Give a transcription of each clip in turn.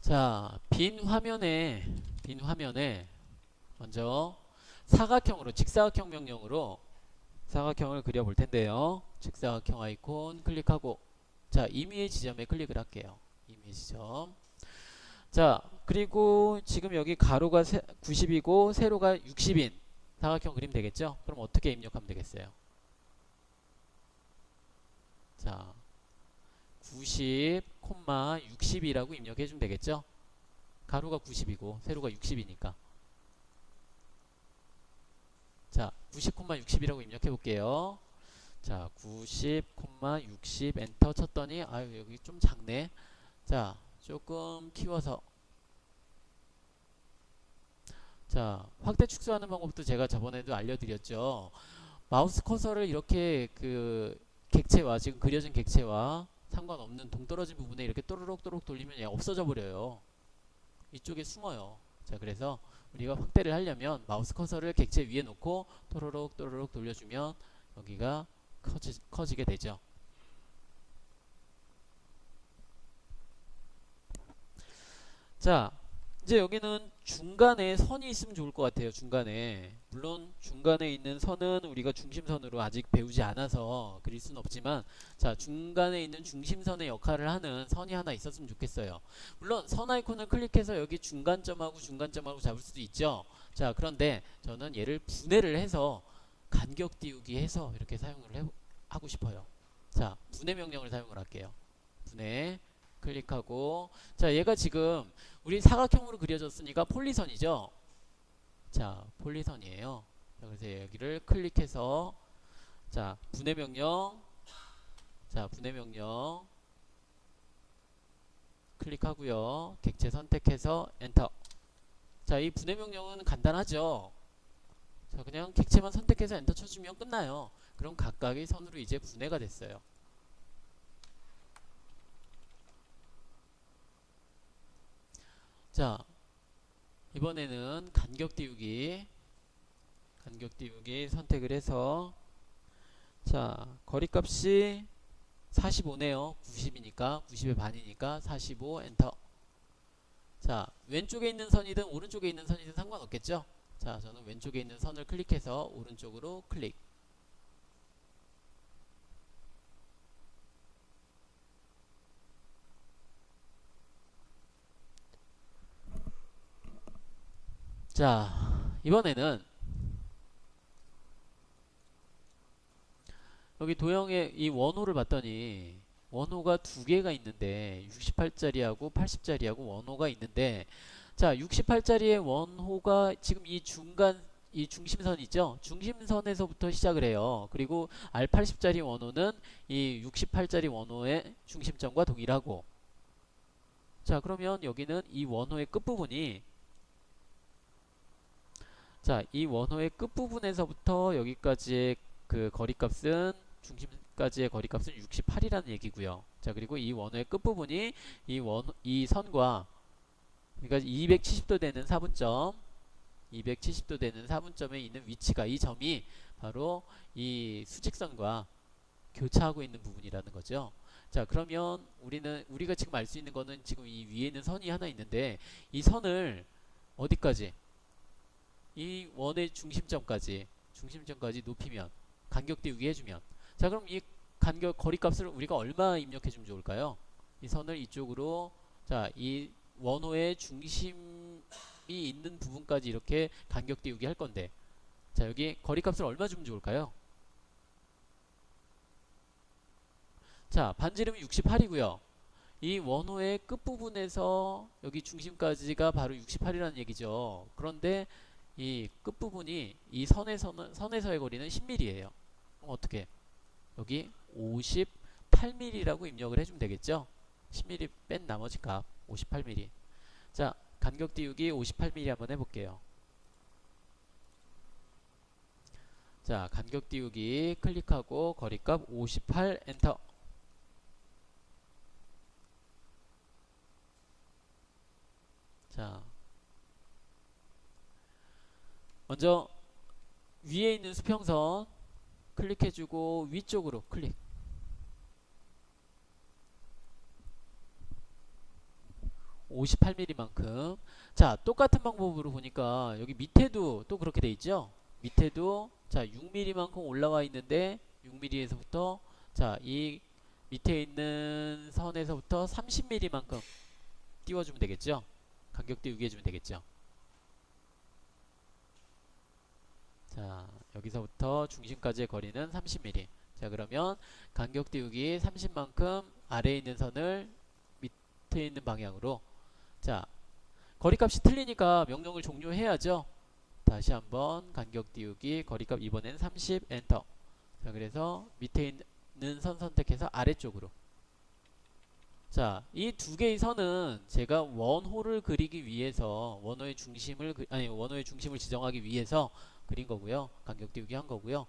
자, 빈 화면에 먼저 사각형으로, 직사각형 명령으로 사각형을 그려볼 텐데요. 직사각형 아이콘 클릭하고, 자, 임의의 지점에 클릭을 할게요. 임의의 지점. 자, 그리고 지금 여기 가로가 90이고 세로가 60인 사각형 그리면 되겠죠? 그럼 어떻게 입력하면 되겠어요? 자, 90, 60이라고 입력해 주면 되겠죠? 가로가 90이고 세로가 60이니까. 자, 90, 60이라고 입력해 볼게요. 자, 90, 60 엔터 쳤더니 아유 여기 좀 작네. 자, 조금 키워서, 자, 확대 축소하는 방법도 제가 저번에도 알려드렸죠. 마우스 커서를 이렇게 그 객체와, 지금 그려진 객체와 상관없는 동떨어진 부분에 이렇게 또르륵 돌리면 얘 없어져 버려요. 이쪽에 숨어요. 자, 그래서 우리가 확대를 하려면 마우스 커서를 객체 위에 놓고 또르륵 돌려주면 여기가 커지게 되죠. 자, 이제 여기는 중간에 선이 있으면 좋을 것 같아요. 중간에, 물론 중간에 있는 선은 우리가 중심선으로 아직 배우지 않아서 그릴 수는 없지만, 자, 중간에 있는 중심선의 역할을 하는 선이 하나 있었으면 좋겠어요. 물론 선 아이콘을 클릭해서 여기 중간점하고 잡을 수도 있죠. 자, 그런데 저는 얘를 분해를 해서 간격 띄우기 해서 이렇게 하고 싶어요. 자, 분해 명령을 사용을 할게요. 분해 클릭하고, 자, 얘가 지금 우리 사각형으로 그려졌으니까 폴리선이죠. 자, 폴리선이에요. 자, 그래서 여기를 클릭해서, 자, 분해 명령, 자, 분해 명령 클릭하고요. 객체 선택해서 엔터. 자, 이 분해 명령은 간단하죠. 자, 그냥 객체만 선택해서 엔터 쳐주면 끝나요. 그럼 각각의 선으로 이제 분해가 됐어요. 자, 이번에는 간격 띄우기 선택을 해서, 자, 거리값이 45네요. 90이니까, 90의 반이니까 45 엔터. 자, 왼쪽에 있는 선이든 오른쪽에 있는 선이든 상관없겠죠? 자, 저는 왼쪽에 있는 선을 클릭해서 오른쪽으로 클릭. 자, 이번에는 여기 도형의 이 원호를 봤더니 원호가 두 개가 있는데, 68짜리하고 80짜리하고 원호가 있는데, 자, 68짜리의 원호가 지금 이 중간, 이 중심선 있죠? 중심선에서부터 시작을 해요. 그리고 R80짜리 원호는 이 68짜리 원호의 중심점과 동일하고, 자, 그러면 여기는 이 원호의 끝부분이, 자, 이 원호의 끝부분에서부터 여기까지의 그 거리값은, 중심까지의 거리값은 68이라는 얘기고요. 자, 그리고 이 원호의 끝부분이 이 선과, 그러니까 270도 되는 4분점, 270도 되는 4분점에 있는 위치가, 이 점이 바로 이 수직선과 교차하고 있는 부분이라는 거죠. 자, 그러면 우리가 지금 알 수 있는 거는, 지금 이 위에 있는 선이 하나 있는데, 이 선을 어디까지? 이 원의 중심점까지 높이면, 간격 띄우기 해주면, 자, 그럼 이 간격 거리값을 우리가 얼마 입력해 주면 좋을까요? 이 선을 이쪽으로, 자, 이 원호의 중심이 있는 부분까지 이렇게 간격 띄우기 할 건데, 자, 여기 거리값을 얼마 주면 좋을까요? 자, 반지름이 68이고요. 이 원호의 끝부분에서 여기 중심까지가 바로 68이라는 얘기죠. 그런데 이 끝부분이 이 선에서의 거리는 10mm예요. 그럼 어떻게? 여기 58mm라고 입력을 해주면 되겠죠? 10mm 뺀 나머지 값 58mm. 자, 간격 띄우기 58mm 한번 해볼게요. 자, 간격 띄우기 클릭하고 거리값 58 엔터. 자, 먼저 위에 있는 수평선 클릭해주고 위쪽으로 클릭. 58mm만큼. 자, 똑같은 방법으로 보니까 여기 밑에도 또 그렇게 돼 있죠. 밑에도 자 6mm만큼 올라와 있는데 6mm에서부터 자 이 밑에 있는 선에서부터 30mm만큼 띄워주면 되겠죠. 간격 띄우기 해주면 되겠죠. 자, 여기서부터 중심까지의 거리는 30mm. 자, 그러면 간격 띄우기 30만큼 아래에 있는 선을 밑에 있는 방향으로. 자, 거리값이 틀리니까 명령을 종료해야죠. 다시 한번 간격 띄우기 거리값 이번엔 30 엔터. 자, 그래서 밑에 있는 선 선택해서 아래쪽으로. 자, 이 두 개의 선은 제가 원호를 그리기 위해서 원호의 중심을 지정하기 위해서 그린 거고요. 간격 띄우기 한 거고요.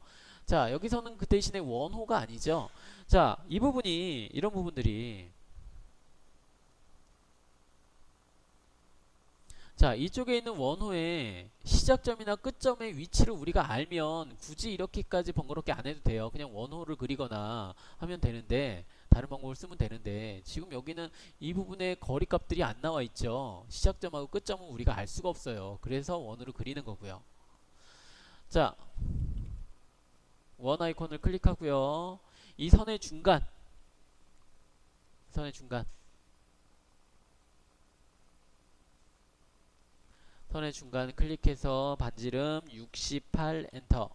자, 여기서는 그 대신에 원호가 아니죠. 자, 이 부분이 이런 부분들이 자, 이쪽에 있는 원호의 시작점이나 끝점의 위치를 우리가 알면 굳이 이렇게까지 번거롭게 안 해도 돼요. 그냥 원호를 그리거나 하면 되는데, 다른 방법을 쓰면 되는데, 지금 여기는 이 부분에 거리값들이 안 나와 있죠. 시작점하고 끝점은 우리가 알 수가 없어요. 그래서 원으로 그리는 거고요. 자, 원 아이콘을 클릭하고요. 이 선의 중간, 선의 중간, 선의 중간 클릭해서 반지름 68 엔터.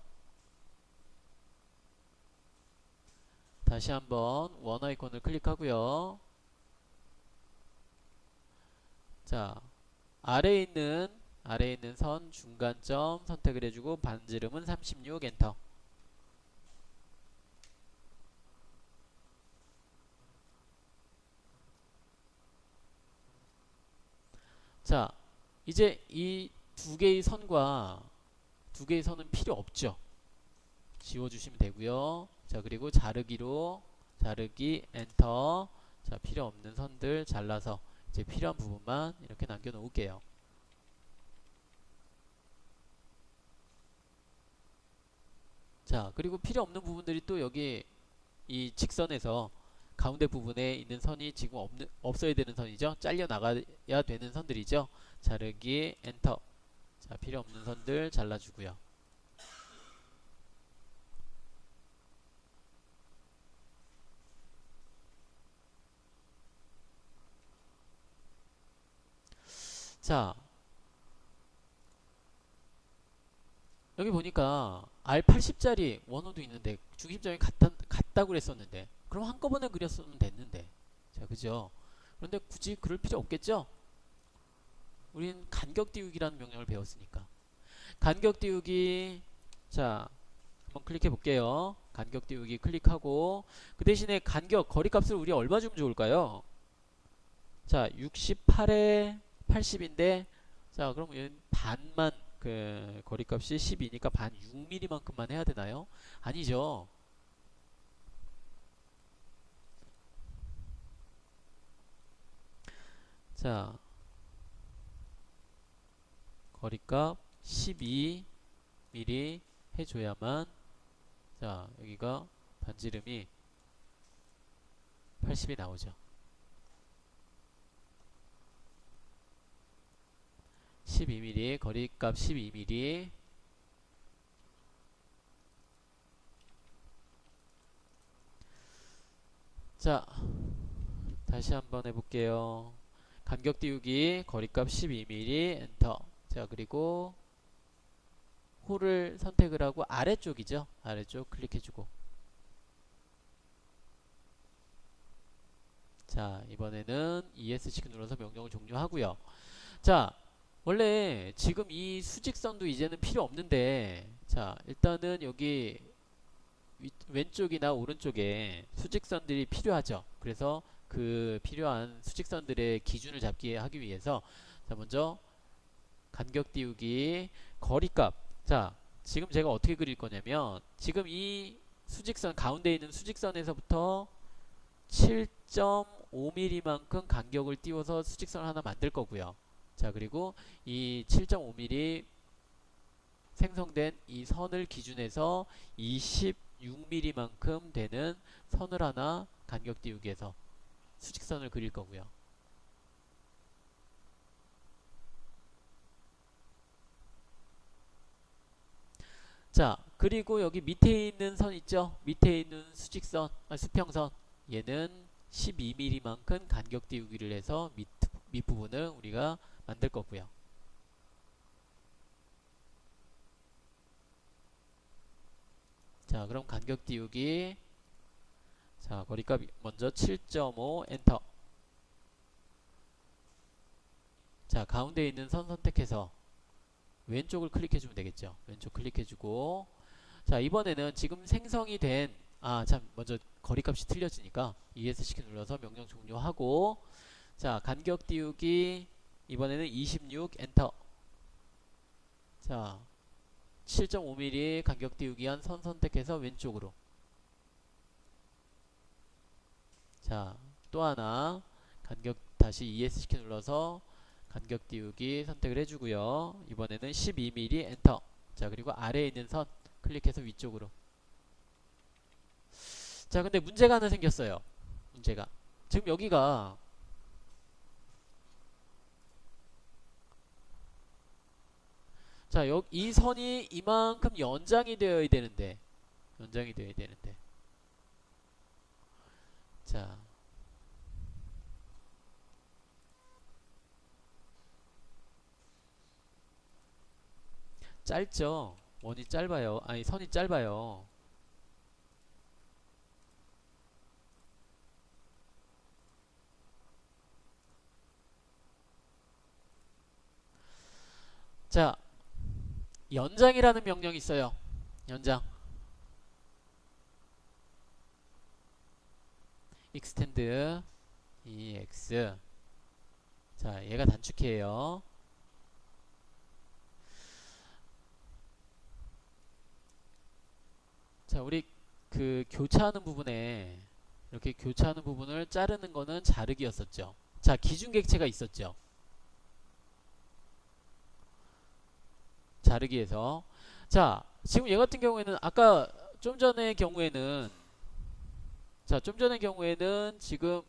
다시 한번 원 아이콘을 클릭하고요. 자, 아래에 있는 선 중간점 선택을 해주고 반지름은 36 엔터. 자, 이제 이 두 개의 선과 두 개의 선은 필요 없죠. 지워주시면 되고요. 자, 그리고 자르기 엔터. 자, 필요 없는 선들 잘라서 이제 필요한 부분만 이렇게 남겨 놓을게요. 자, 그리고 필요 없는 부분들이 또 여기 이 직선에서 가운데 부분에 있는 선이 지금 없어야 되는 선이죠. 잘려 나가야 되는 선들이죠. 자르기 엔터. 자, 필요 없는 선들 잘라주고요. 자, 여기 보니까 R80짜리 원호도 있는데 중심점이 같다고 그랬었는데 그럼 한꺼번에 그렸으면 됐는데. 자, 그죠? 그런데 굳이 그럴 필요 없겠죠? 우린 간격 띄우기라는 명령을 배웠으니까. 간격 띄우기. 자, 한번 클릭해 볼게요. 간격 띄우기 클릭하고 그 대신에 거리값을 우리 얼마 주면 좋을까요? 자, 68에 80인데 자, 그럼 얘는 반만 그 거리값이 12니까 반 6mm만큼만 해야 되나요? 아니죠. 자, 거리값 12mm 해줘야만 자, 여기가 반지름이 80이 나오죠. 12mm 거리값 12mm. 자, 다시 한번 해볼게요. 간격 띄우기 거리값 12mm 엔터. 자, 그리고 홀을 선택을 하고 아래쪽이죠. 아래쪽 클릭해주고. 자, 이번에는 ESC 눌러서 명령을 종료하고요. 자, 원래 지금 이 수직선도 이제는 필요 없는데 자, 일단은 여기 왼쪽이나 오른쪽에 수직선들이 필요하죠. 그래서 그 필요한 수직선들의 기준을 하기 위해서 자, 먼저 간격 띄우기 거리값. 자, 지금 제가 어떻게 그릴 거냐면 지금 이 수직선 가운데 있는 수직선에서부터 7.5mm만큼 간격을 띄워서 수직선을 하나 만들 거고요. 자, 그리고 이 7.5mm 생성된 이 선을 기준해서 26mm만큼 되는 선을 하나 간격 띄우기해서 수직선을 그릴 거고요. 자, 그리고 여기 밑에 있는 선 있죠? 밑에 있는 수직선, 수평선. 얘는 12mm만큼 간격 띄우기를 해서 밑부분을 우리가 만들 거고요. 자, 그럼 간격 띄우기. 자, 거리값 먼저 7.5 엔터. 자, 가운데 있는 선 선택해서 왼쪽을 클릭해주면 되겠죠. 왼쪽 클릭해주고, 자, 이번에는 지금 생성이 된, 참, 먼저 거리값이 틀려지니까 ESC 키 눌러서 명령 종료하고, 자, 간격 띄우기, 이번에는 26 엔터. 자, 7.5mm 간격 띄우기 한 선 선택해서 왼쪽으로. 자, 또 하나 간격 다시 ESC 키 눌러서 간격 띄우기 선택을 해주고요. 이번에는 12mm 엔터. 자, 그리고 아래에 있는 선 클릭해서 위쪽으로. 자, 근데 문제가 하나 생겼어요. 문제가 지금 여기가 자, 이 선이 이만큼 연장이 되어야 되는데 자, 짧죠. 원이 짧아요. 아니, 선이 짧아요. 자, 연장이라는 명령이 있어요. 연장. extend ex. 자, 얘가 단축해요. 자, 우리 그 교차하는 부분에 이렇게 교차하는 부분을 자르는 거는 자르기였었죠. 자, 기준객체가 있었죠. 자르기에서. 자, 지금 얘 같은 경우에는 아까 좀 전의 경우에는 지금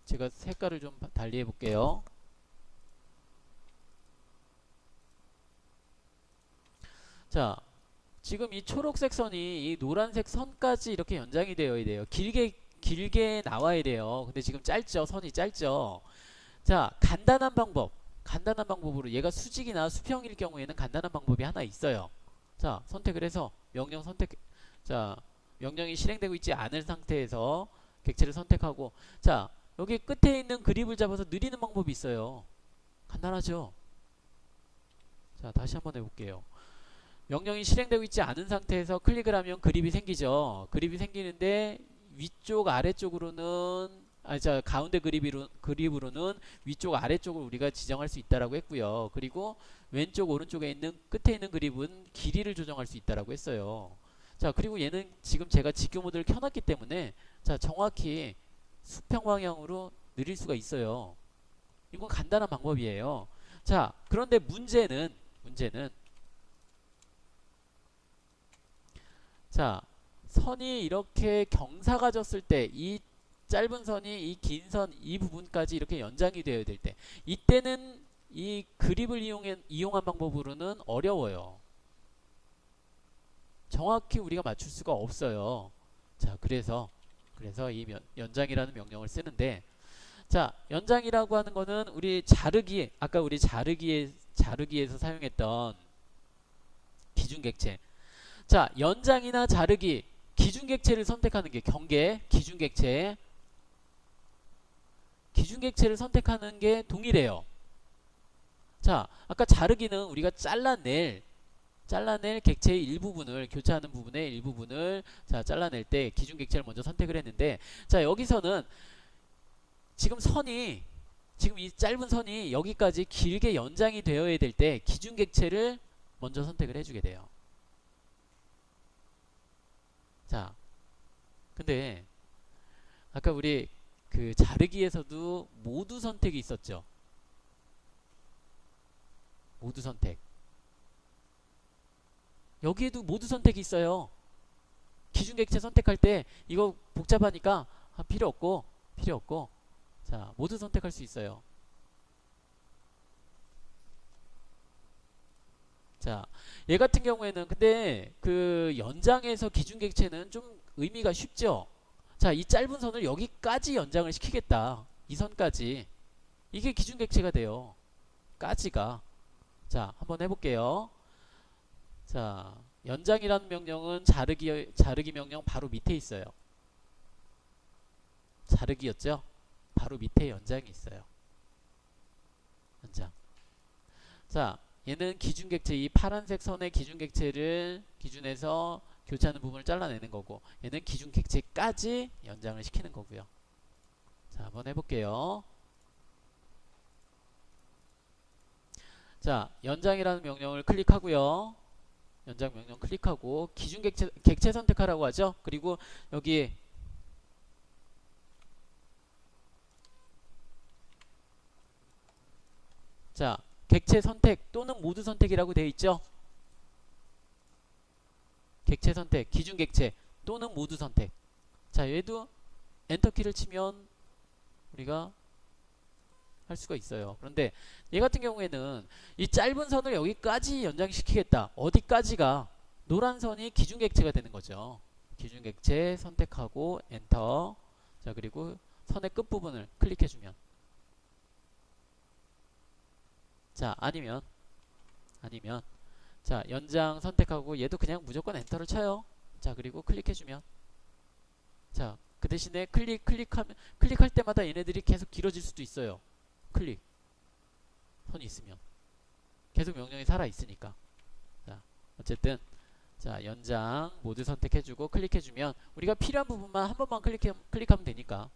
제가 색깔을 좀 달리 해볼게요. 자, 지금 이 초록색 선이 이 노란색 선까지 이렇게 연장이 되어야 돼요. 길게 나와야 돼요. 근데 지금 짧죠. 선이 짧죠. 자, 간단한 방법으로 얘가 수직이나 수평일 경우에는 간단한 방법이 하나 있어요. 자, 선택을 해서 자, 명령이 실행되고 있지 않은 상태에서 객체를 선택하고, 자, 여기 끝에 있는 그립을 잡아서 느리는 방법이 있어요. 간단하죠? 자, 다시 한번 해볼게요. 명령이 실행되고 있지 않은 상태에서 클릭을 하면 그립이 생기죠. 그립이 생기는데 위쪽 아래쪽으로는 가운데 그립으로는 위쪽 아래쪽을 우리가 지정할 수 있다라고 했고요. 그리고 왼쪽 오른쪽에 있는 끝에 있는 그립은 길이를 조정할 수 있다라고 했어요. 자, 그리고 얘는 지금 제가 직교 모드를 켜놨기 때문에 자, 정확히 수평 방향으로 느릴 수가 있어요. 이건 간단한 방법이에요. 자, 그런데 문제는 자, 선이 이렇게 경사가 졌을 때 이 짧은 선이 이 긴 선 이 부분까지 이렇게 연장이 되어야 될 때 이때는 이 그립을 이용한 방법으로는 어려워요. 정확히 우리가 맞출 수가 없어요. 자, 그래서 이 연장이라는 명령을 쓰는데, 자, 연장이라고 하는 거는 아까 우리 자르기에서 사용했던 기준객체. 자, 연장이나 자르기, 기준객체를 선택하는 게 기준객체를 선택하는 게 동일해요. 자, 아까 자르기는 우리가 잘라낼 객체의 일부분을, 교차하는 부분의 일부분을 자, 잘라낼 때 기준객체를 먼저 선택을 했는데, 자, 여기서는 지금 이 짧은 선이 여기까지 길게 연장이 되어야 될 때 기준객체를 먼저 선택을 해주게 돼요. 자, 근데 아까 우리 그 자르기에서도 모두 선택이 있었죠. 모두 선택. 여기에도 모두 선택이 있어요. 기준객체 선택할 때 이거 복잡하니까 필요 없고 자, 모두 선택할 수 있어요. 자, 얘 같은 경우에는 근데 그 연장에서 기준객체는 좀 의미가 쉽죠. 자, 이 짧은 선을 여기까지 연장을 시키겠다. 이 선까지. 이게 기준객체가 돼요. 까지가. 자, 한번 해볼게요. 자, 연장이라는 명령은 자르기 명령 바로 밑에 있어요. 자르기였죠? 바로 밑에 연장이 있어요. 연장. 자, 얘는 기준객체, 이 파란색 선의 기준객체를 기준해서 교차하는 부분을 잘라내는 거고, 얘는 기준객체까지 연장을 시키는 거고요. 자, 한번 해볼게요. 자, 연장이라는 명령을 클릭하고요. 연장 명령 클릭하고 객체 선택하라고 하죠. 그리고 여기 자, 객체 선택 또는 모두 선택이라고 되어 있죠. 객체 선택, 기준 객체 또는 모두 선택. 자, 얘도 엔터키를 치면 우리가 할 수가 있어요. 그런데 얘 같은 경우에는 이 짧은 선을 여기까지 연장시키겠다. 어디까지가? 노란 선이 기준 객체가 되는 거죠. 기준 객체 선택하고 엔터. 자, 그리고 선의 끝부분을 클릭해주면. 자, 아니면 자, 연장 선택하고 얘도 그냥 무조건 엔터를 쳐요. 자, 그리고 클릭해주면. 자, 그 대신에 클릭할 때마다 얘네들이 계속 길어질 수도 있어요. 클릭 선이 있으면 계속 명령이 살아 있으니까. 자, 어쨌든 자, 연장 모두 선택해주고 클릭해주면 우리가 필요한 부분만 한 번만 클릭하면 되니까.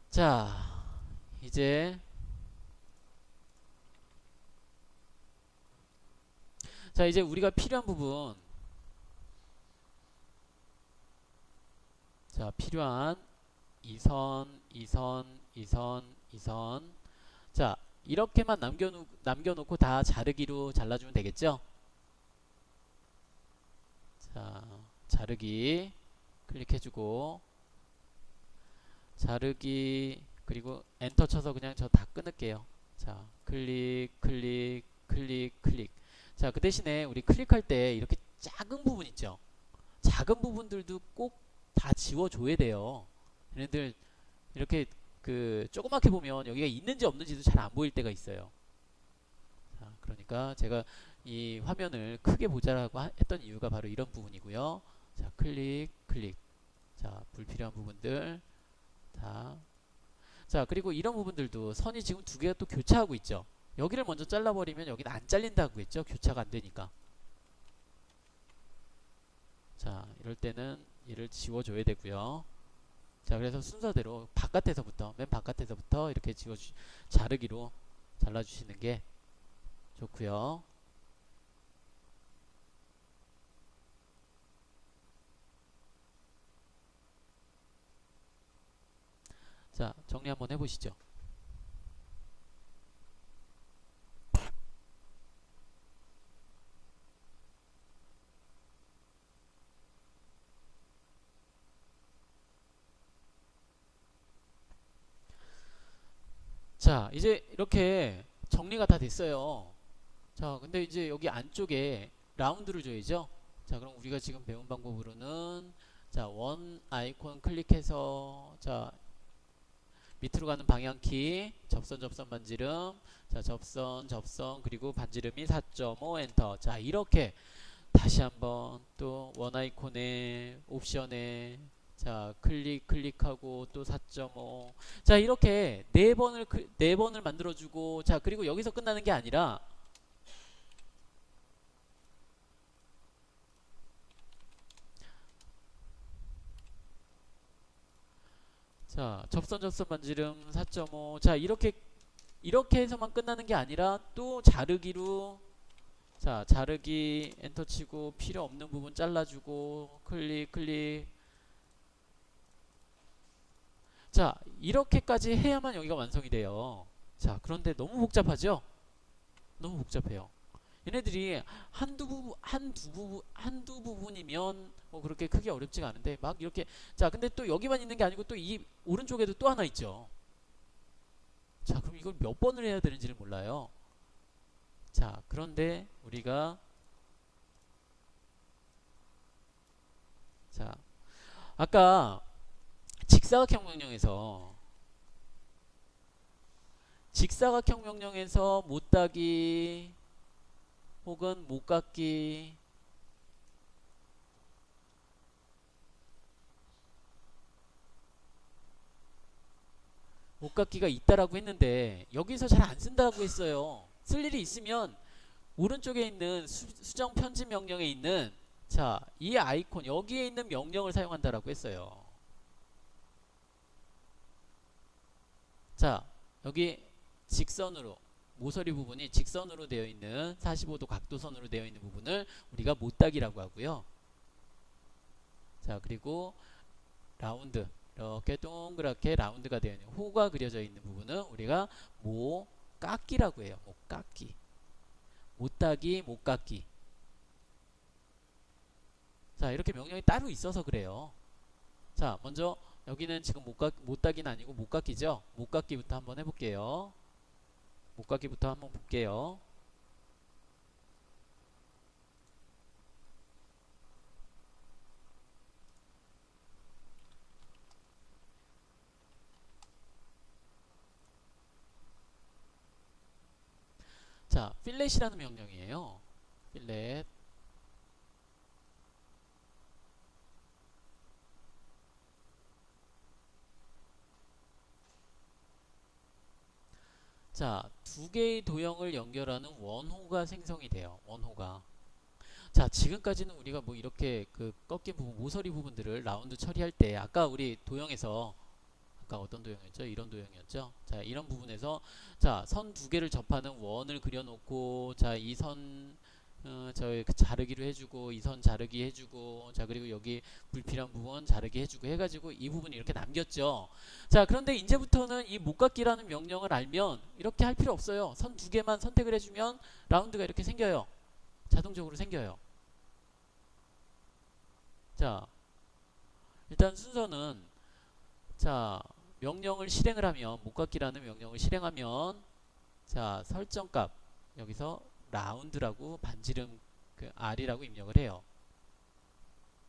자, 이제 우리가 필요한 부분, 자, 필요한 2선. 자, 이렇게만 남겨놓고 다 자르기로 잘라주면 되겠죠? 자, 자르기 클릭해주고 자르기 그리고 엔터 쳐서 그냥 저 다 끊을게요. 자, 클릭. 자, 그 대신에 우리 클릭할 때 이렇게 작은 부분 있죠? 작은 부분들도 꼭 다 지워줘야 돼요. 얘네들 이렇게 그 조그맣게 보면 여기가 있는지 없는지도 잘 안 보일 때가 있어요. 자, 그러니까 제가 이 화면을 크게 보자라고 했던 이유가 바로 이런 부분이고요. 자, 클릭. 자, 불필요한 부분들 다. 자, 그리고 이런 부분들도 선이 지금 두 개가 또 교차하고 있죠. 여기를 먼저 잘라버리면 여기는 안 잘린다고 했죠. 교차가 안 되니까. 자, 이럴 때는 얘를 지워줘야 되고요. 자, 그래서 순서대로 맨 바깥에서부터 이렇게 자르기로 잘라주시는 게 좋고요. 자, 정리 한번 해보시죠. 자, 이제 이렇게 정리가 다 됐어요. 자, 근데 이제 여기 안쪽에 라운드를 줘야죠. 자, 그럼 우리가 지금 배운 방법으로는 자, 원 아이콘 클릭해서 자, 밑으로 가는 방향키 접선 반지름. 자, 접선 그리고 반지름이 4.5 엔터. 자, 이렇게 다시 한번 또 원 아이콘에 옵션에 자, 클릭하고 또 4.5. 자, 이렇게 네 번을 만들어 주고 자, 그리고 여기서 끝나는 게 아니라 자, 접선 반지름 4.5. 자, 이렇게 해서만 끝나는 게 아니라 또 자르기로 자, 자르기 엔터 치고 필요 없는 부분 잘라주고 클릭. 자, 이렇게까지 해야만 여기가 완성이 돼요. 자, 그런데 너무 복잡하죠? 너무 복잡해요. 얘네들이 한두 부분이면 뭐 그렇게 크게 어렵지가 않은데 막 이렇게. 자, 근데 또 여기만 있는 게 아니고 또 이 오른쪽에도 또 하나 있죠. 자, 그럼 이걸 몇 번을 해야 되는지를 몰라요. 자, 그런데 우리가 자, 아까 직사각형 명령에서 못따기 혹은 못깎기 못깎기가 있다라고 했는데 여기서 잘 안 쓴다고 했어요. 쓸 일이 있으면 오른쪽에 있는 수정 편집 명령에 있는 자, 이 아이콘 여기에 있는 명령을 사용한다라고 했어요. 자, 여기 직선으로 모서리 부분이 직선으로 되어 있는 45도 각도선으로 되어 있는 부분을 우리가 못따기라고 하고요. 자, 그리고 라운드 이렇게 동그랗게 라운드가 되어 있는 호가 그려져 있는 부분은 우리가 못깎기라고 해요. 못깎기, 못따기, 못깎기. 자, 이렇게 명령이 따로 있어서 그래요. 자, 먼저 여기는 지금 못따기는 아니고 못깎기죠. 못깎기부터 한번 해볼게요. 못깎기부터 한번 볼게요. 자, 필렛이라는 명령이에요. 필렛. 자, 두 개의 도형을 연결하는 원호가 생성이 돼요. 원호가. 자, 지금까지는 우리가 뭐 이렇게 그 꺾인 부분, 모서리 부분들을 라운드 처리할 때 아까 우리 도형에서 아까 어떤 도형이었죠? 이런 도형이었죠? 자, 이런 부분에서 자, 선 두 개를 접하는 원을 그려놓고 자, 이 선 저 자르기로 해주고 이 선 자르기 해주고 자, 그리고 여기 불필요한 부분 자르기 해주고 해가지고 이 부분 이렇게 남겼죠. 자, 그런데 이제부터는 이 못깎기라는 명령을 알면 이렇게 할 필요 없어요. 선 두 개만 선택을 해주면 라운드가 이렇게 생겨요. 자동적으로 생겨요. 자, 일단 순서는 자, 명령을 실행을 하면 못깎기라는 명령을 실행하면 자, 설정값 여기서 라운드라고 반지름 그 R이라고 입력을 해요.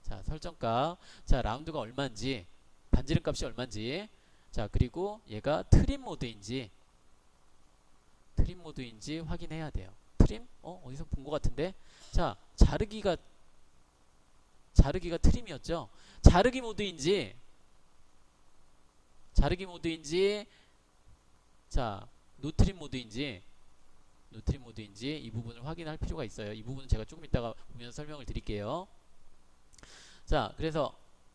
자, 설정값 자, 라운드가 얼마인지 반지름 값이 얼마인지 자, 그리고 얘가 트림 모드인지 확인해야 돼요. 트림? 어디서 본 것 같은데? 자, 자르기가 트림이었죠. 자르기 모드인지 자, 노트림 모드인지 이 부분을 확인할 필요가 있어요. 이 부분은 제가 조금 이따가 보면서 설명을 드릴게요. 자, 그래서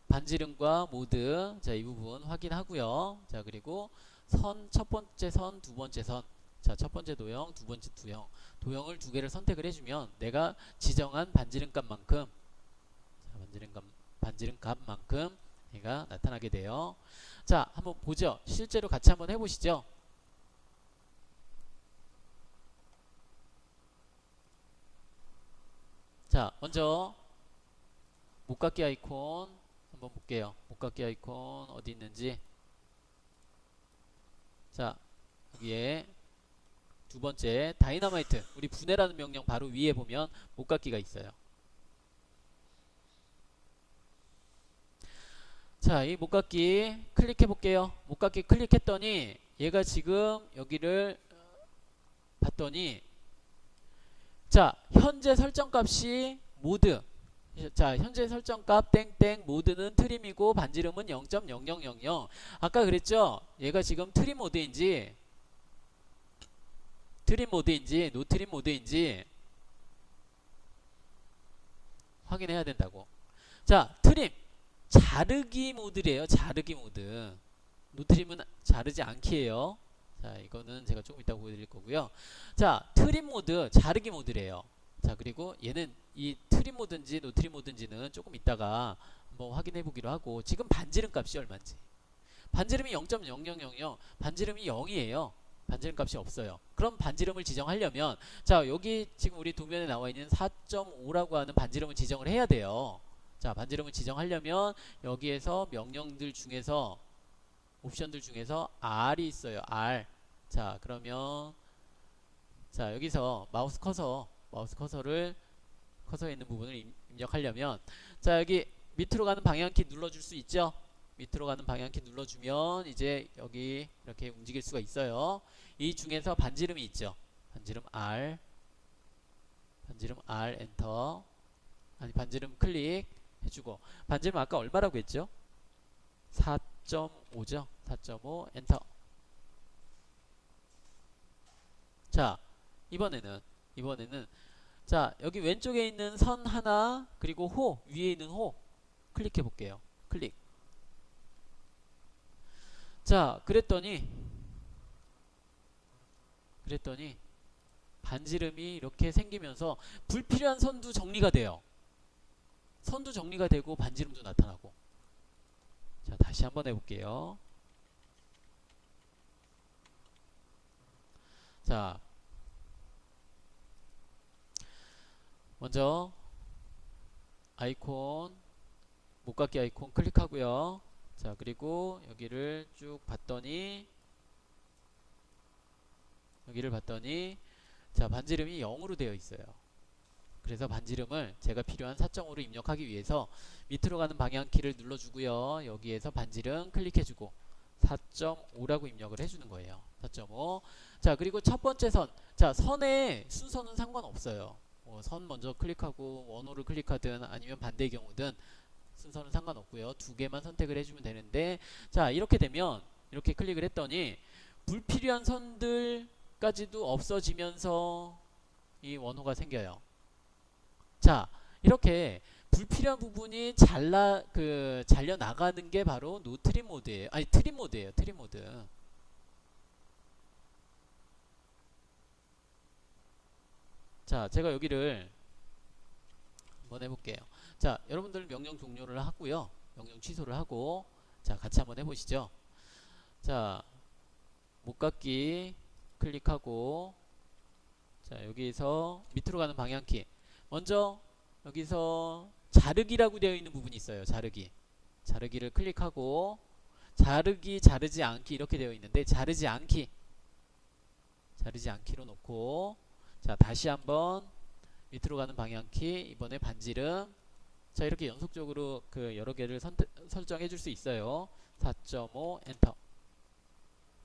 반지름과 모드 자, 이 부분 확인하고요. 자, 그리고 첫 번째 선, 두 번째 선 자, 첫 번째 도형, 두 번째 도형을 두 개를 선택을 해주면 내가 지정한 반지름 값만큼 반지름 값만큼 얘가 나타나게 돼요. 자, 한번 보죠. 실제로 같이 한번 해보시죠. 자, 먼저 못깎기 아이콘 한번 볼게요. 못깎기 아이콘 어디 있는지. 자, 여기에 두 번째 다이너마이트 우리 분해라는 명령 바로 위에 보면 못깎기가 있어요. 자, 이 못깎기 클릭해 볼게요. 못깎기 클릭했더니 얘가 지금 여기를 봤더니 자, 현재 설정값이 모드 자, 현재 설정값 땡땡 모드는 트림이고 반지름은 0.0000 아까 그랬죠? 얘가 지금 트림 모드인지 노트림 모드인지 확인해야 된다고. 자, 트림 자르기 모드래요. 자르기 모드. 노트림은 자르지 않기예요. 자, 이거는 제가 조금 이따 보여드릴 거고요. 자, 트림 모드 자르기 모드래요. 자, 그리고 얘는 이 트림 모드인지 노트림 모드인지는 조금 이따가 한번 확인해 보기로 하고 지금 반지름 값이 얼마인지 반지름이 0.0000 반지름이 0이에요. 반지름 값이 없어요. 그럼 반지름을 지정하려면 자, 여기 지금 우리 도면에 나와 있는 4.5라고 하는 반지름을 지정을 해야 돼요. 자, 반지름을 지정하려면 여기에서 명령들 중에서 옵션들 중에서 R이 있어요. R. 자, 그러면 자, 여기서 마우스 커서를 커서에 있는 부분을 입력하려면, 자, 여기 밑으로 가는 방향키 눌러줄 수 있죠? 밑으로 가는 방향키 눌러주면 이제 여기 이렇게 움직일 수가 있어요. 이 중에서 반지름이 있죠? 반지름 R 엔터. 아니, 반지름 클릭 해주고, 반지름 아까 얼마라고 했죠? 4.5죠? 4.5 엔터. 자, 이번에는 자, 여기 왼쪽에 있는 선 하나, 그리고 호, 위에 있는 호 클릭해 볼게요. 클릭. 자, 그랬더니 반지름이 이렇게 생기면서 불필요한 선도 정리가 돼요. 선도 정리가 되고 반지름도 나타나고. 자, 다시 한번 해볼게요. 자, 먼저 아이콘, 목깎이 아이콘 클릭하고요. 자, 그리고 여기를 쭉 봤더니 자, 반지름이 0으로 되어 있어요. 그래서 반지름을 제가 필요한 4.5로 입력하기 위해서 밑으로 가는 방향키를 눌러주고요. 여기에서 반지름 클릭해주고 4.5라고 입력을 해주는 거예요. 4.5. 자, 그리고 첫 번째 선. 자, 선의 순서는 상관없어요. 선 먼저 클릭하고 원호를 클릭하든 아니면 반대의 경우든 순서는 상관없고요. 두 개만 선택을 해주면 되는데, 자, 이렇게 되면 이렇게 클릭을 했더니 불필요한 선들까지도 없어지면서 이 원호가 생겨요. 자, 이렇게 불필요한 부분이 잘려 나가는 게 바로 노 트림 모드예요. 아니, 트림 모드예요. 트림 모드. 자, 제가 여기를 한번 해볼게요. 자, 여러분들 명령 종료를 하고요. 명령 취소를 하고, 자, 같이 한번 해보시죠. 자, 목깎기 클릭하고, 자, 여기서 밑으로 가는 방향키. 먼저 여기서 자르기라고 되어 있는 부분이 있어요. 자르기를 클릭하고, 자르지 않기 이렇게 되어 있는데, 자르지 않기로 놓고, 자, 다시 한번 밑으로 가는 방향키, 이번에 반지름. 자, 이렇게 연속적으로 그 여러 개를 설정해 줄 수 있어요. 4.5 엔터.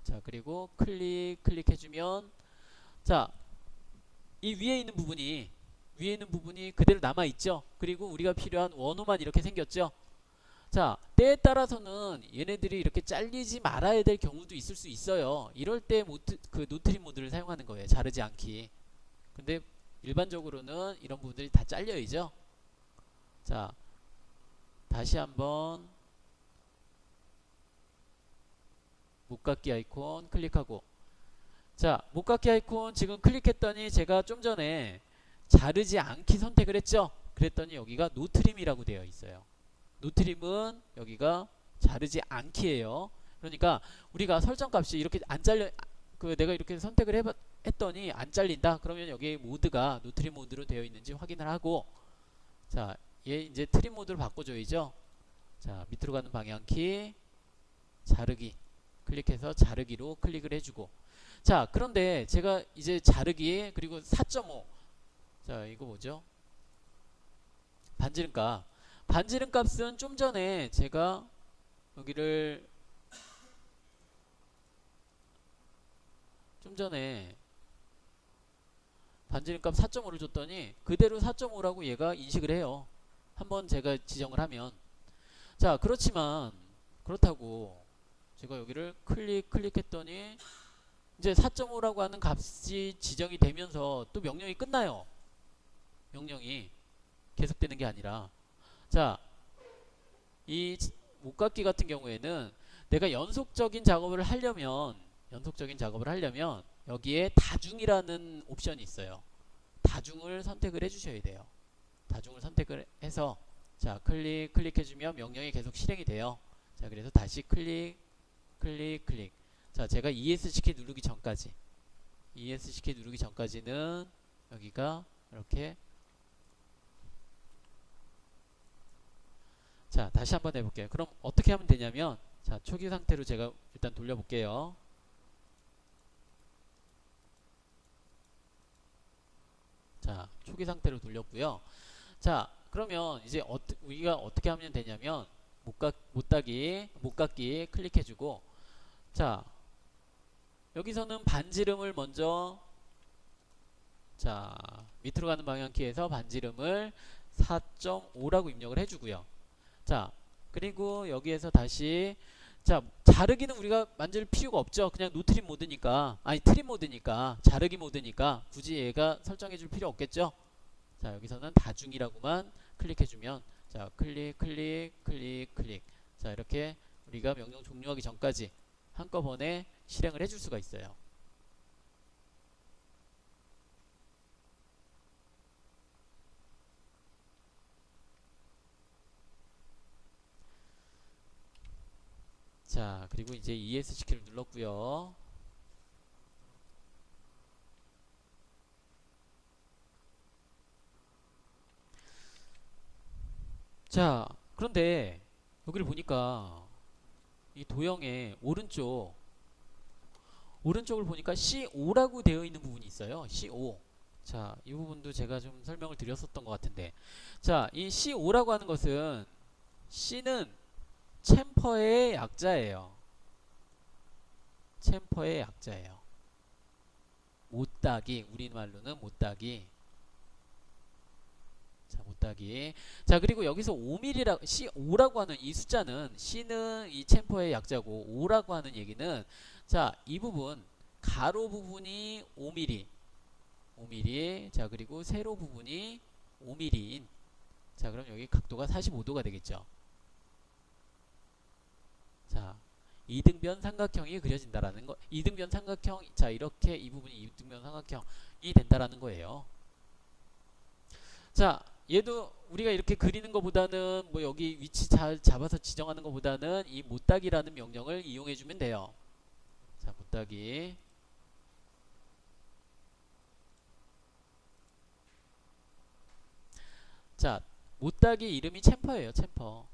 자, 그리고 클릭해 주면, 자, 이 위에 있는 부분이 그대로 남아 있죠. 그리고 우리가 필요한 원호만 이렇게 생겼죠. 자, 때에 따라서는 얘네들이 이렇게 잘리지 말아야 될 경우도 있을 수 있어요. 이럴 때 노트림 모드를 사용하는 거예요. 자르지 않기. 근데 일반적으로는 이런 부분들이 다 잘려야죠. 자, 다시 한번 목깎기 아이콘 클릭하고, 자, 목깎기 아이콘 지금 클릭했더니 제가 좀 전에 자르지 않기 선택을 했죠. 그랬더니 여기가 노트림이라고 되어 있어요. 노트림은 여기가 자르지 않기예요. 그러니까 우리가 설정값이 이렇게 안 잘려, 내가 이렇게 선택을 했더니 안 잘린다. 그러면 여기 모드가 노트림 모드로 되어 있는지 확인을 하고, 자, 얘 이제 트림 모드로 바꿔줘야죠. 자, 밑으로 가는 방향키, 자르기 클릭해서 자르기로 클릭을 해주고, 자, 그런데 제가 이제 자르기, 그리고 4.5, 자, 이거 뭐죠? 반지름 값은 좀 전에 제가 여기를 반지름 값 4.5를 줬더니 그대로 4.5라고 얘가 인식을 해요. 한번 제가 지정을 하면. 자, 그렇다고 제가 여기를 클릭했더니 이제 4.5라고 하는 값이 지정이 되면서 또 명령이 끝나요. 명령이 계속되는 게 아니라, 자, 이 목깎기 같은 경우에는 내가 연속적인 작업을 하려면 여기에 다중이라는 옵션이 있어요. 다중을 선택을 해주셔야 돼요. 다중을 선택을 해서, 자, 클릭해주면 명령이 계속 실행이 돼요. 자, 그래서 다시 클릭. 자, 제가 ESC 누르기 전까지는 여기가 이렇게. 자, 다시 한번 해볼게요. 그럼 어떻게 하면 되냐면, 자, 초기 상태로 제가 일단 돌려볼게요. 자, 초기 상태로 돌렸고요. 자, 그러면 이제 우리가 어떻게 하면 되냐면 못닫기 클릭해주고, 자, 여기서는 반지름을 먼저, 자, 밑으로 가는 방향키에서 반지름을 4.5라고 입력을 해주고요. 자, 그리고 여기에서 다시, 자, 자르기는 우리가 만질 필요가 없죠. 그냥 노트림 모드니까, 아니 트림 모드니까, 자르기 모드니까 굳이 얘가 설정해 줄 필요 없겠죠. 자, 여기서는 다중이라고만 클릭해주면, 자, 클릭. 자, 이렇게 우리가 명령 종료하기 전까지 한꺼번에 실행을 해줄 수가 있어요. 자, 그리고 이제 ESC키를 눌렀고요. 자, 그런데 여기를 보니까 이 도형의 오른쪽을 보니까 C5라고 되어 있는 부분이 있어요. C5. 자, 이 부분도 제가 좀 설명을 드렸었던 것 같은데, 자, 이 C5라고 하는 것은, C는 챔퍼의 약자예요. 챔퍼의 약자예요. 못따기, 우리말로는 못따기. 자, 못따기. 자, 그리고 여기서 5mm라고, C5라고 하는 이 숫자는, C는 이 챔퍼의 약자고 5라고 하는 얘기는, 자, 이 부분 가로 부분이 5mm. 자, 그리고 세로 부분이 5mm인, 자, 그럼 여기 각도가 45도가 되겠죠. 자, 이등변 삼각형이 그려진다라는 거. 이등변 삼각형, 자, 이렇게 이 부분이 이등변 삼각형이 된다라는 거예요. 자, 얘도 우리가 이렇게 그리는 것보다는, 뭐 여기 위치 잘 잡아서 지정하는 것보다는 이 못따기라는 명령을 이용해 주면 돼요. 자, 못따기. 자, 못따기 이름이 챔퍼예요. 챔퍼.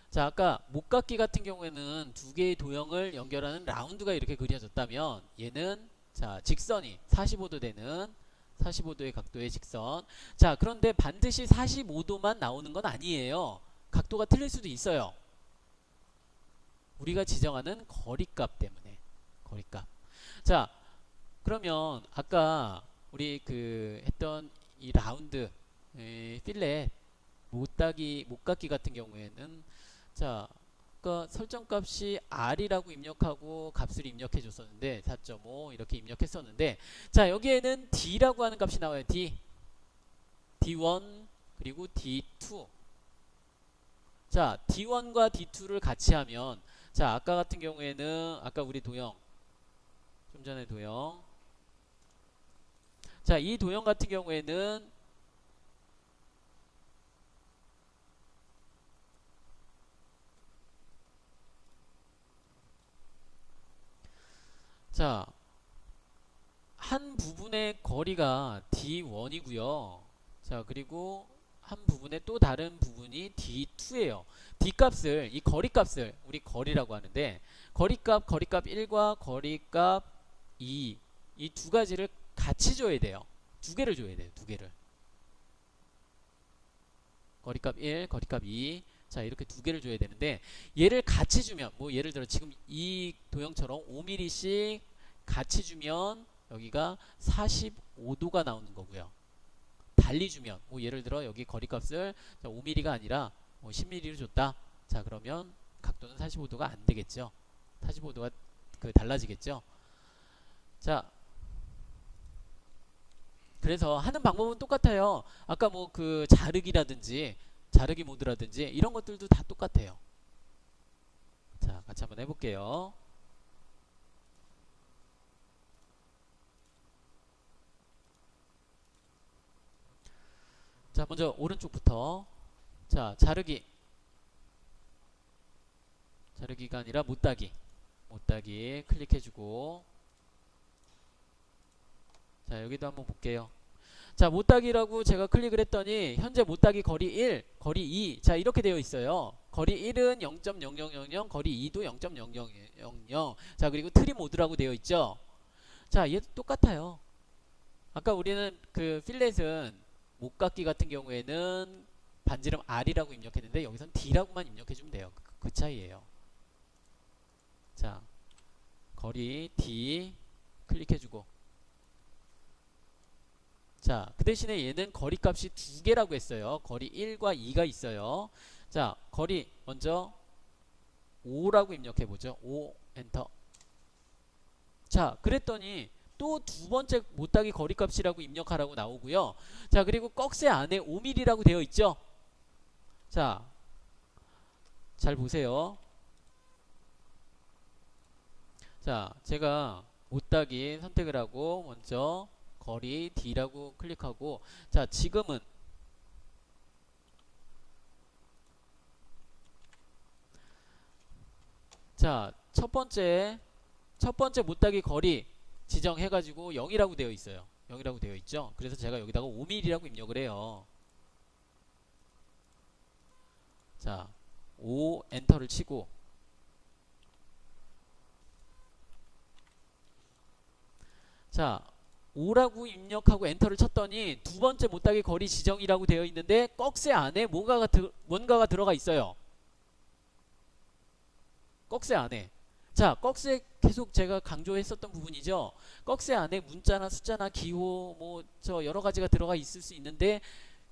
자, 아까 못갖기 같은 경우에는 두 개의 도형을 연결하는 라운드가 이렇게 그려졌다면, 얘는, 자, 직선이 45도 되는, 45도의 각도의 직선. 자, 그런데 반드시 45도만 나오는 건 아니에요. 각도가 틀릴 수도 있어요. 우리가 지정하는 거리값 때문에. 거리값. 자, 그러면 아까 우리 그 했던 이 라운드, 필렛 못갖기 같은 경우에는, 자, 아까 설정값이 R이라고 입력하고 값을 입력해 줬었는데 4.5 이렇게 입력했었는데, 자, 여기에는 D라고 하는 값이 나와요. D1 그리고 D2. 자, D1과 D2를 같이 하면, 자, 아까 같은 경우에는, 아까 우리 도형, 좀 전에 도형, 자, 이 도형 같은 경우에는, 자, 한 부분의 거리가 D1이고요. 자, 그리고 한 부분의 또 다른 부분이 D2예요. D 값을, 이 거리 값을 우리 거리라고 하는데, 거리값 1과 거리값 2, 이 두 가지를 같이 줘야 돼요. 두 개를 줘야 돼요. 두 개를. 거리값 1, 거리값 2. 자, 이렇게 두 개를 줘야 되는데, 얘를 같이 주면, 뭐 예를 들어 지금 이 도형처럼 5mm씩 같이 주면 여기가 45도가 나오는 거고요. 달리 주면, 뭐 예를 들어 여기 거리값을 5mm가 아니라 뭐 10mm로 줬다. 자, 그러면 각도는 45도가 안 되겠죠. 45도가 달라지겠죠. 자, 그래서 하는 방법은 똑같아요. 아까 뭐 그 자르기 모드라든지 이런 것들도 다 똑같아요. 자, 같이 한번 해볼게요. 자, 먼저 오른쪽부터. 자, 자르기가 아니라 못따기 클릭해주고, 자, 여기도 한번 볼게요. 자, 못따기라고 제가 클릭을 했더니 현재 못따기 거리 1, 거리 2, 자, 이렇게 되어 있어요. 거리 1은 0.0000, 거리 2도 0.0000. 자, 그리고 트림 모드라고 되어 있죠. 자, 얘도 똑같아요. 아까 우리는 그 필렛은 목깎이 같은 경우에는 반지름 R이라고 입력했는데 여기선 D라고만 입력해주면 돼요. 그 차이예요. 자, 거리 D 클릭해주고, 자, 그 대신에 얘는 거리 값이 두 개라고 했어요. 거리 1과 2가 있어요. 자, 거리 먼저 5라고 입력해보죠. 5 엔터. 자, 그랬더니 또 두 번째 못따기 거리 값이라고 입력하라고 나오고요. 자, 그리고 꺽쇠 안에 5mm라고 되어 있죠. 자, 잘 보세요. 자, 제가 못따기 선택을 하고 먼저 거리 D라고 클릭하고, 자, 지금은 자, 첫 번째 못따기 거리 지정해가지고 0이라고 되어 있어요. 0이라고 되어 있죠. 그래서 제가 여기다가 5mm라고 입력을 해요. 자, 5 엔터를 치고, 자, 5라고 입력하고 엔터를 쳤더니 두 번째 못따기 거리 지정이라고 되어 있는데 꺽쇠 안에 뭔가가 들어가 있어요. 꺽쇠 안에. 자, 꺽쇠 계속 제가 강조했었던 부분이죠. 꺽쇠 안에 문자나 숫자나 기호 뭐 저 여러 가지가 들어가 있을 수 있는데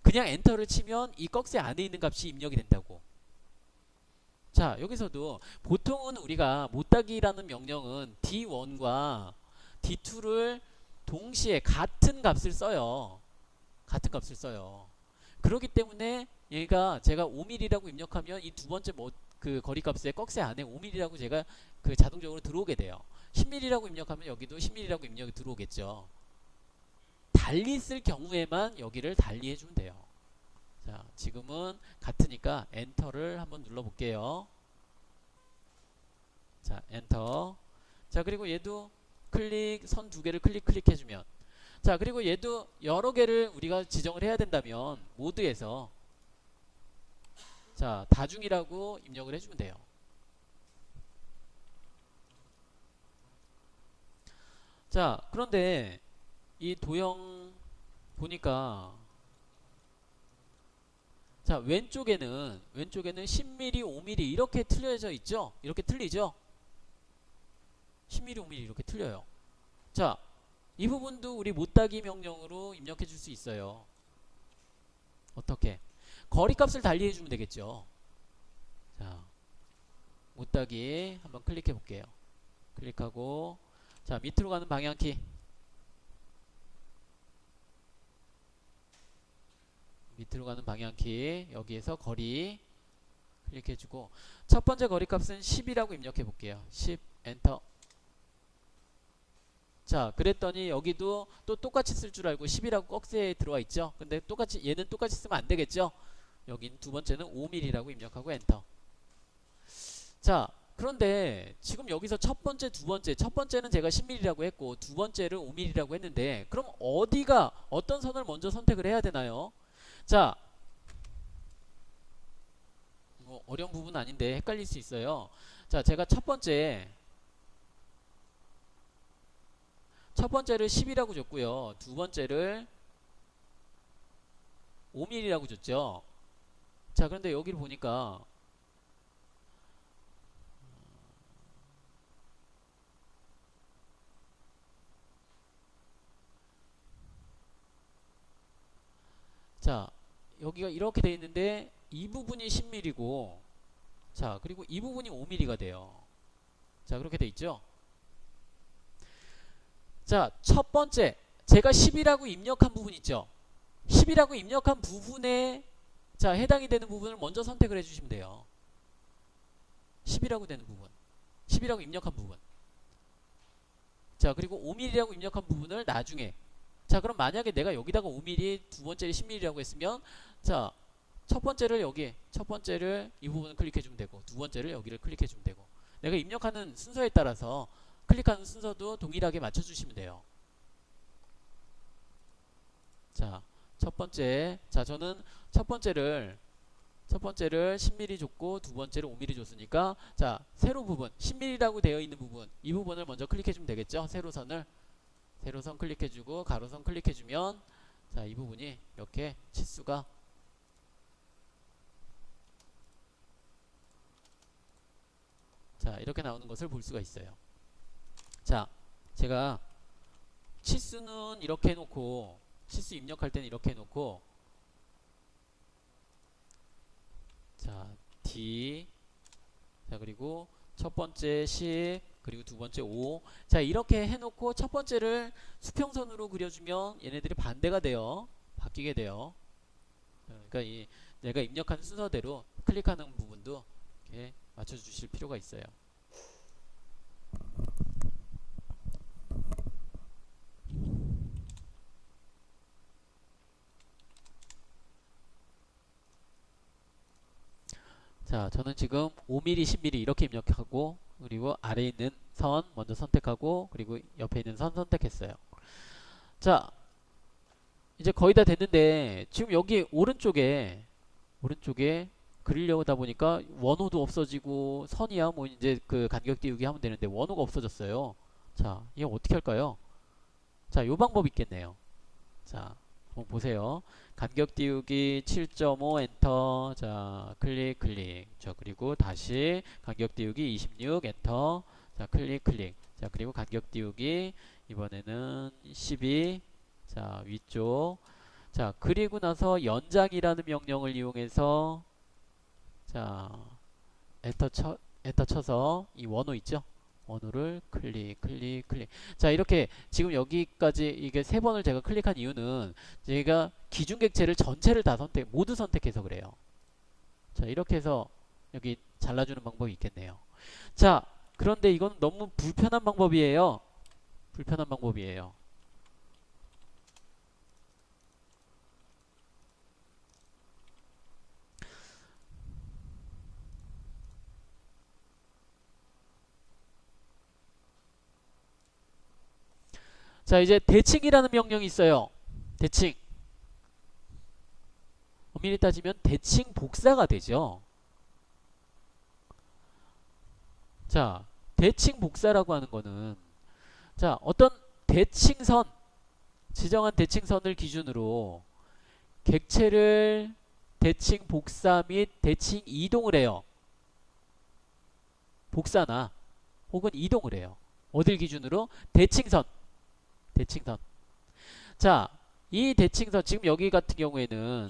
그냥 엔터를 치면 이 꺽쇠 안에 있는 값이 입력이 된다고. 자, 여기서도 보통은 우리가 못따기라는 명령은 D1과 D2를 동시에 같은 값을 써요. 같은 값을 써요. 그렇기 때문에 얘가 제가 5mm라고 입력하면 이 두 번째 그 거리 값의 꺽쇠 안에 5mm라고 제가 그 자동적으로 들어오게 돼요. 10mm라고 입력하면 여기도 10mm라고 입력이 들어오겠죠. 달리 쓸 경우에만 여기를 달리 해주면 돼요. 자, 지금은 같으니까 엔터를 한번 눌러볼게요. 자, 엔터. 자, 그리고 얘도 선 두 개를 클릭해주면, 자, 그리고 얘도 여러 개를 우리가 지정을 해야 된다면 모드에서 자, 다중이라고 입력을 해주면 돼요. 자, 그런데 이 도형 보니까, 자, 왼쪽에는 10mm, 5mm 이렇게 틀려져 있죠? 이렇게 틀리죠? 10mm, 5mm 이렇게 틀려요. 자, 이 부분도 우리 못따기 명령으로 입력해 줄 수 있어요. 어떻게? 거리값을 달리 해주면 되겠죠. 자, 못따기 한번 클릭해 볼게요. 클릭하고, 자, 밑으로 가는 방향키, 밑으로 가는 방향키, 여기에서 거리 클릭해주고, 첫 번째 거리값은 10이라고 입력해 볼게요. 10 엔터. 자, 그랬더니 여기도 또 똑같이 쓸 줄 알고 10이라고 꺽쇠에 들어와 있죠. 근데 얘는 똑같이 쓰면 안 되겠죠. 여긴 두 번째는 5mm라고 입력하고 엔터. 자, 그런데 지금 여기서 첫 번째는 제가 10mm라고 했고 두 번째를 5mm라고 했는데, 그럼 어떤 선을 먼저 선택을 해야 되나요? 자, 뭐 어려운 부분 아닌데 헷갈릴 수 있어요. 자, 제가 첫 번째를 10이라고 줬고요. 두 번째를 5mm라고 줬죠. 자, 그런데 여기를 보니까 자, 여기가 이렇게 돼 있는데 이 부분이 10mm고, 자, 그리고 이 부분이 5mm가 돼요. 자, 그렇게 돼 있죠. 자, 첫 번째 제가 10이라고 입력한 부분 있죠. 10이라고 입력한 부분에 자, 해당이 되는 부분을 먼저 선택을 해주시면 돼요. 10이라고 되는 부분, 10이라고 입력한 부분. 자, 그리고 5mm라고 입력한 부분을 나중에. 자, 그럼 만약에 내가 여기다가 5mm, 두 번째를 10mm라고 했으면, 자, 첫 번째를 이 부분을 클릭해주면 되고, 두 번째를 여기를 클릭해주면 되고, 내가 입력하는 순서에 따라서 클릭하는 순서도 동일하게 맞춰주시면 돼요. 자, 자, 저는 첫 번째를 10mm 줬고 두 번째를 5mm 줬으니까, 자, 세로 부분 10mm라고 되어 있는 부분, 이 부분을 먼저 클릭해 주면 되겠죠. 세로선을. 세로선 클릭해주고 가로선 클릭해주면 자, 이 부분이 이렇게 치수가 자, 이렇게 나오는 것을 볼 수가 있어요. 자, 제가 치수는 이렇게 해놓고 치수 입력할 때는 이렇게 해놓고 자, D 자, 그리고 첫 번째 10 그리고 두 번째 5 자, 이렇게 해놓고 첫 번째를 수평선으로 그려주면 얘네들이 반대가 돼요. 바뀌게 돼요. 그러니까 이 내가 입력한 순서대로 클릭하는 부분도 이렇게 맞춰주실 필요가 있어요. 자, 저는 지금 5mm, 10mm 이렇게 입력하고 그리고 아래에 있는 선 먼저 선택하고 그리고 옆에 있는 선 선택했어요. 자, 이제 거의 다 됐는데 지금 여기 오른쪽에 그리려다 보니까 원호도 없어지고 선이야 뭐 이제 그 간격 띄우기 하면 되는데 원호가 없어졌어요. 자, 이거 어떻게 할까요? 자, 요 방법 있겠네요. 자, 한번 보세요. 간격 띄우기 7.5 엔터. 자, 클릭 클릭. 자, 그리고 다시 간격 띄우기 26 엔터. 자, 클릭 클릭. 자, 그리고 간격 띄우기 이번에는 12. 자, 위쪽. 자, 그리고 나서 연장이라는 명령을 이용해서 자, 엔터 쳐서 이 원호 있죠? 원호를 클릭 클릭 클릭. 자, 이렇게 지금 여기까지 이게 세 번을 제가 클릭한 이유는 제가 기준 객체를 전체를 다 모두 선택해서 그래요. 자, 이렇게 해서 여기 잘라주는 방법이 있겠네요. 자, 그런데 이건 너무 불편한 방법이에요. 불편한 방법이에요. 자, 이제 대칭이라는 명령이 있어요. 대칭. 엄밀히 따지면 대칭 복사가 되죠. 자, 대칭 복사라고 하는 거는 자, 어떤 대칭선, 지정한 대칭선을 기준으로 객체를 대칭 복사 및 대칭 이동을 해요. 복사나 혹은 이동을 해요. 어딜 기준으로? 대칭선. 대칭선. 자, 이 대칭선 지금 여기 같은 경우에는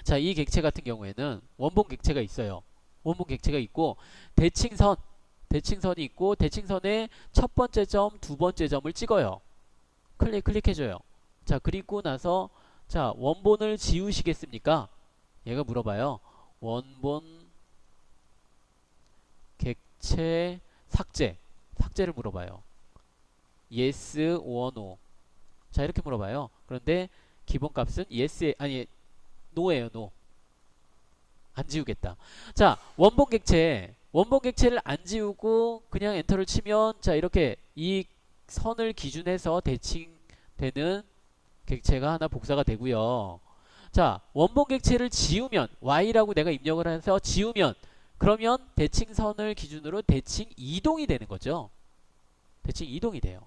자, 이 객체 같은 경우에는 원본 객체가 있어요. 원본 객체가 있고 대칭선이 있고 대칭선의 첫 번째 점, 두 번째 점을 찍어요. 클릭해줘요. 자, 그리고 나서 자, 원본을 지우시겠습니까? 얘가 물어봐요. 원본 객체 삭제를 물어봐요. yes or no. 자, 이렇게 물어봐요. 그런데 기본값은 yes 아니 no예요. no. 안 지우겠다. 자, 원본 객체를 안 지우고 그냥 엔터를 치면 자, 이렇게 이 선을 기준해서 대칭되는 객체가 하나 복사가 되고요. 자, 원본 객체를 지우면 y라고 내가 입력을 해서 지우면 그러면 대칭선을 기준으로 대칭 이동이 되는 거죠. 대칭 이동이 돼요.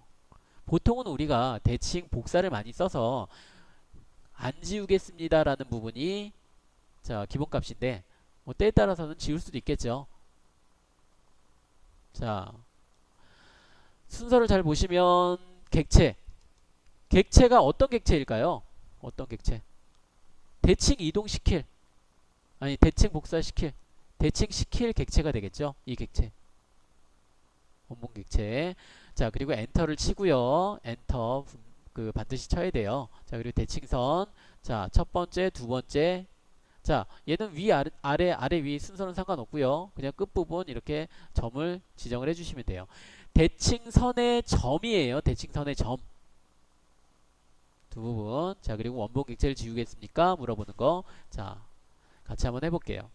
보통은 우리가 대칭 복사를 많이 써서 안 지우겠습니다라는 부분이 자, 기본값인데 뭐 때에 따라서는 지울 수도 있겠죠. 자, 순서를 잘 보시면 객체가 어떤 객체일까요? 어떤 객체? 대칭 이동시킬 아니 대칭 복사시킬 대칭시킬 객체가 되겠죠. 이 객체 원본 객체. 자, 그리고 엔터를 치고요. 엔터 그 반드시 쳐야 돼요. 자, 그리고 대칭선 자, 첫 번째 두 번째 자, 얘는 위 아래 위 순서는 상관없고요. 그냥 끝부분 이렇게 점을 지정을 해주시면 돼요. 대칭선의 점이에요. 대칭선의 점. 두 부분. 자, 그리고 원본 객체를 지우겠습니까? 물어보는 거. 자, 같이 한번 해볼게요.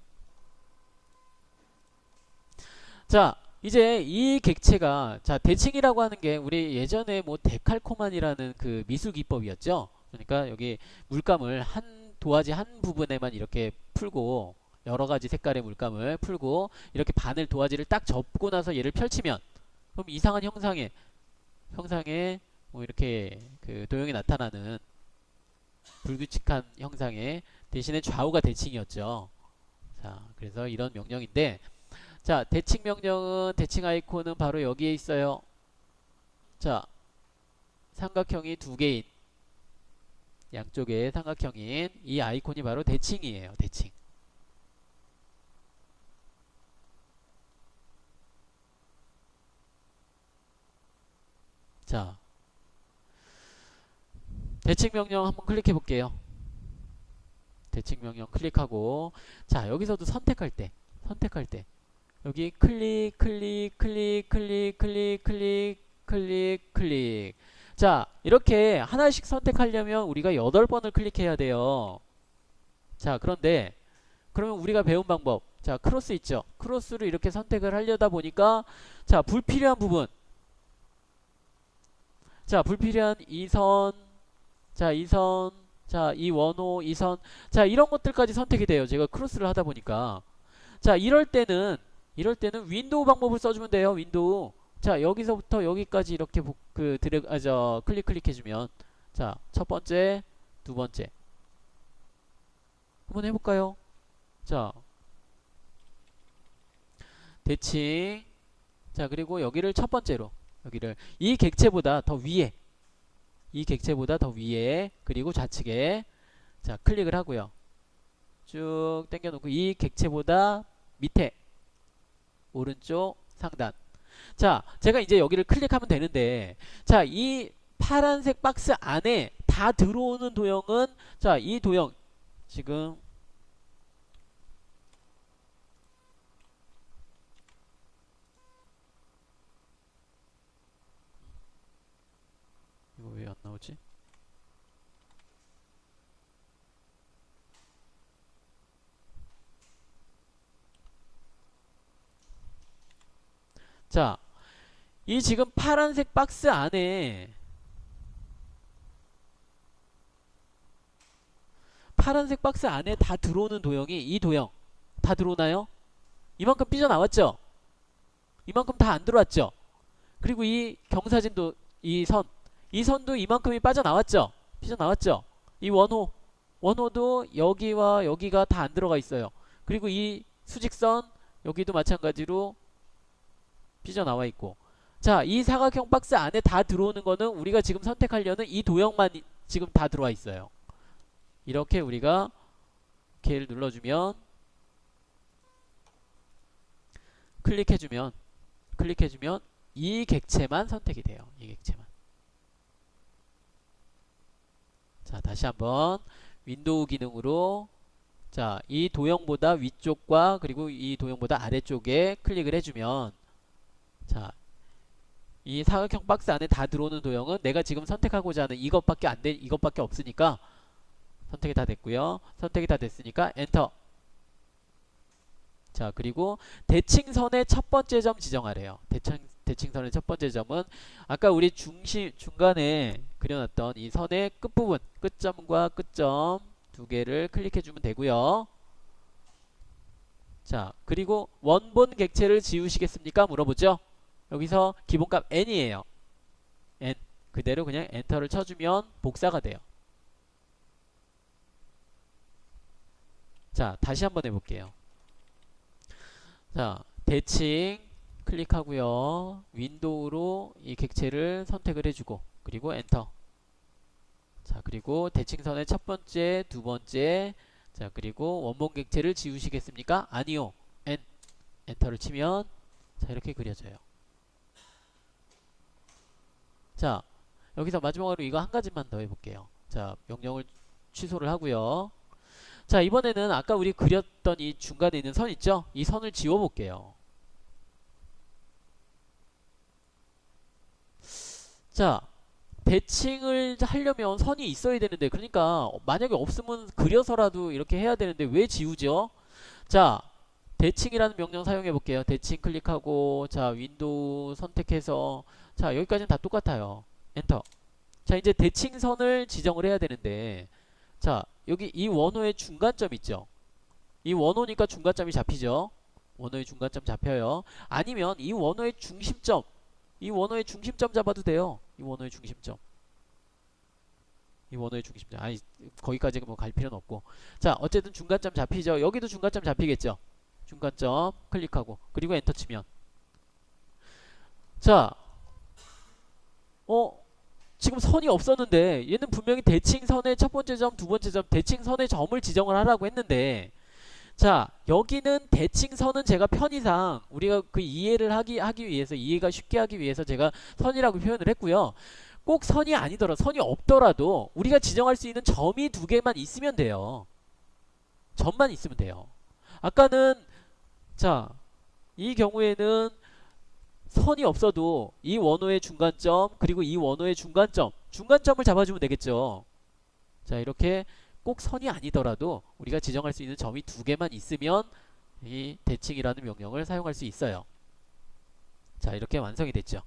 자, 이제 이 객체가 자, 대칭이라고 하는 게 우리 예전에 뭐 데칼코만이라는 그 미술 기법이었죠. 그러니까 여기 물감을 도화지 한 부분에만 이렇게 풀고 여러 가지 색깔의 물감을 풀고 이렇게 바늘 도화지를 딱 접고 나서 얘를 펼치면 그럼 이상한 형상의 뭐 이렇게 그 도형이 나타나는 불규칙한 형상의 대신에 좌우가 대칭이었죠. 자, 그래서 이런 명령인데, 자, 대칭 명령은 대칭 아이콘은 바로 여기에 있어요. 자, 삼각형이 두 개인, 양쪽에 삼각형인 이 아이콘이 바로 대칭이에요. 대칭. 자, 대칭 명령 한번 클릭해 볼게요. 대칭 명령 클릭하고, 자, 여기서도 선택할 때 여기 클릭 클릭 클릭 클릭 클릭 클릭 클릭 클릭. 자, 이렇게 하나씩 선택하려면 우리가 8번을 클릭해야 돼요. 자, 그런데 그러면 우리가 배운 방법, 자, 크로스 있죠. 크로스를 이렇게 선택을 하려다 보니까, 자, 불필요한 부분, 자, 불필요한 이 선, 자, 이 선, 자, 이 원호, 이 선, 자, 이런 것들까지 선택이 돼요. 제가 크로스를 하다 보니까. 자, 이럴 때는 윈도우 방법을 써주면 돼요. 윈도우. 자, 여기서부터 여기까지 이렇게 클릭해주면, 자, 첫 번째, 두 번째. 한번 해볼까요? 자, 대칭. 자, 그리고 여기를 첫 번째로, 여기를 이 객체보다 더 위에, 그리고 좌측에, 자, 클릭을 하고요. 쭉 당겨놓고 이 객체보다 밑에, 오른쪽 상단. 자, 제가 이제 여기를 클릭하면 되는데, 자, 이 파란색 박스 안에 다 들어오는 도형은, 자, 이 도형 지금 이거 왜 안 나오지? 자, 이 지금 파란색 박스 안에 다 들어오는 도형이 이 도형 다 들어오나요? 이만큼 삐져나왔죠? 이만큼 다 안 들어왔죠? 그리고 이 경사진도 이 선도 이만큼이 빠져나왔죠? 삐져나왔죠? 이 원호도 여기와 여기가 다 안 들어가 있어요. 그리고 이 수직선 여기도 마찬가지로 삐져나와 있고, 자, 이 사각형 박스 안에 다 들어오는 거는 우리가 지금 선택하려는 이 도형만 지금 다 들어와 있어요. 이렇게 우리가 K를 눌러주면, 클릭해주면 이 객체만 선택이 돼요. 이 객체만. 자, 다시 한번 윈도우 기능으로, 자, 이 도형보다 위쪽과 그리고 이 도형보다 아래쪽에 클릭을 해주면, 자, 이 사각형 박스 안에 다 들어오는 도형은 내가 지금 선택하고자 하는 이것밖에 없으니까 선택이 다 됐고요. 선택이 다 됐으니까 엔터. 자, 그리고 대칭선의 첫 번째 점 지정하래요. 대칭선의 첫 번째 점은 아까 우리 중간에 그려놨던 이 선의 끝부분, 끝점과 끝점 두 개를 클릭해주면 되고요. 자, 그리고 원본 객체를 지우시겠습니까? 물어보죠. 여기서 기본값 n이에요. n. 그대로 그냥 엔터를 쳐주면 복사가 돼요. 자, 다시 한번 해볼게요. 자, 대칭 클릭하고요. 윈도우로 이 객체를 선택을 해주고, 그리고 엔터. 자, 그리고 대칭선의 첫 번째, 두 번째, 자, 그리고 원본 객체를 지우시겠습니까? 아니요. n. 엔터를 치면, 자, 이렇게 그려져요. 자, 여기서 마지막으로 이거 한 가지만 더 해볼게요. 자, 명령을 취소를 하고요. 자, 이번에는 아까 우리 그렸던 이 중간에 있는 선 있죠? 이 선을 지워볼게요. 자, 대칭을 하려면 선이 있어야 되는데, 그러니까 만약에 없으면 그려서라도 이렇게 해야 되는데 왜 지우죠? 자, 대칭이라는 명령 사용해 볼게요. 대칭 클릭하고, 자, 윈도우 선택해서, 자, 여기까지는 다 똑같아요. 엔터. 자, 이제 대칭선을 지정을 해야 되는데, 자, 여기 이 원호의 중간점 있죠? 이 원호니까 중간점이 잡히죠? 원호의 중간점 잡혀요. 아니면 이 원호의 중심점 잡아도 돼요. 이 원호의 중심점. 이 원호의 중심점. 아니, 거기까지 뭐 갈 필요는 없고. 자, 어쨌든 중간점 잡히죠. 여기도 중간점 잡히겠죠. 중간점 클릭하고 그리고 엔터 치면 자, 지금 선이 없었는데 얘는 분명히 대칭선의 첫 번째 점, 두 번째 점, 대칭선의 점을 지정을 하라고 했는데 자, 여기는 대칭선은 제가 편의상 우리가 그 이해를 하기 위해서 이해가 쉽게 하기 위해서 제가 선이라고 표현을 했고요. 꼭 선이 아니더라도 선이 없더라도 우리가 지정할 수 있는 점이 두 개만 있으면 돼요. 점만 있으면 돼요. 아까는 자, 이 경우에는 선이 없어도 이 원호의 중간점 그리고 이 원호의 중간점을 잡아주면 되겠죠. 자, 이렇게 꼭 선이 아니더라도 우리가 지정할 수 있는 점이 두 개만 있으면 이 대칭이라는 명령을 사용할 수 있어요. 자, 이렇게 완성이 됐죠.